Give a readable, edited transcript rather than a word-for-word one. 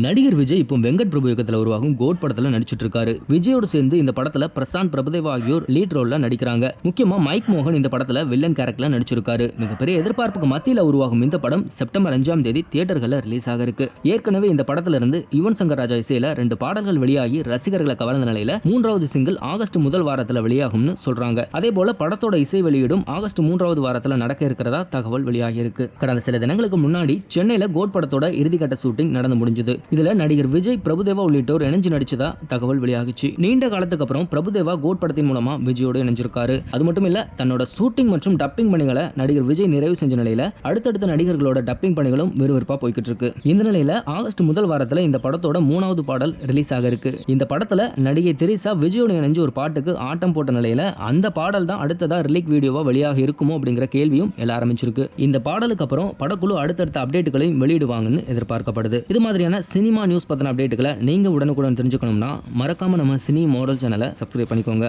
நடிகர் விஜய் இப்போ வெங்கட் பிரபு இயக்கத்தில் உருவாகும் கோட் படத்துல நடிச்சிட்டு இருக்காரு. விஜயோடு சேர்ந்து இந்த படத்துல பிரசாந்த் பிரபுதேவா ஆகியோர் லீட் ரோல்ல நடிக்கிறாங்க. முக்கியமா மைக் மோகன் இந்த படத்துல வில்லன் கேரக்டர்ல நடிச்சிருக்காரு. மிகப்பெரிய எதிர்பார்ப்புக்கு மத்தியில உருவாகும் இந்த படம் செப்டம்பர் 5ஆம் தேதி தியேட்டர்கள்ல ரிலீஸ் ஆக இருக்கு. ஏற்கனவே இந்த படத்துல இருந்து யுவன் சங்கர் ராஜா இசையில 2 பாடல்கள் வெளியாகி ரசிகர்களை கவர்ந்த நிலையில 3வது சிங்கிள் ஆகஸ்ட் முதல் வாரத்துல வெளியாகும்னு சொல்றாங்க. அதே போல படத்தோட இசை வெளியீடும் ஆகஸ்ட் 3வது வாரத்துல நடக்க இருக்கிறதா தகவல் வெளியாகி இருக்கு. கடந்த சில தினங்களுக்கு முன்னாடி சென்னையில கோட் படத்தோட இறுதிக்கட்ட ஷூட்டிங் நடந்து முடிஞ்சது. இதுல நடிகர் விஜய், பிரபுதேவா உள்ளிட்டோர் இணைஞ்சு நடிச்சதா தகவல் வெளியாகிச்சு. நீண்ட காலத்துக்கு அப்புறம் பிரபுதேவா கோட் படத்தின் மூலமா விஜயோடு இணைஞ்சிருக்காரு. அது மட்டும் இல்ல, தன்னோட ஷூட்டிங் மற்றும் டப்பிங் பணிகளை நடிகர் விஜய் நிறைவு செஞ்ச நிலையில அடுத்தடுத்த நடிகர்களோட டப்பிங் பணிகளும் விறுவிறுப்பா போய்கிட்டு இருக்கு. இந்த நிலையில ஆகஸ்ட் முதல் வாரத்துல இந்த படத்தோட 3வது பாடல் ரிலீஸ் ஆக இருக்கு. இந்த படத்துல நடிகை திரிசா விஜயோடு இணைஞ்சு ஒரு பாட்டுக்கு ஆட்டம் போட்ட நிலையில அந்த பாடல் தான் அடுத்ததா ரிலீக் வீடியோவா வெளியாக இருக்குமோ அப்படிங்கிற கேள்வியும் எழ ஆரம்பிச்சிருக்கு. இந்த பாடலுக்கு அப்புறம் படக்குழு அடுத்தடுத்த அப்டேட்டுகளையும் வெளியிடுவாங்கன்னு எதிர்பார்க்கப்படுது. இது மாதிரியான சினிமா நியூஸ் பத்தின அப்டேட்டுகளை நீங்க உடனுக்குடன் தெரிஞ்சுக்கணும்னா மறக்காம நம்ம சினி மாடல் சேனலை சப்ஸ்கிரைப் பண்ணிக்கோங்க.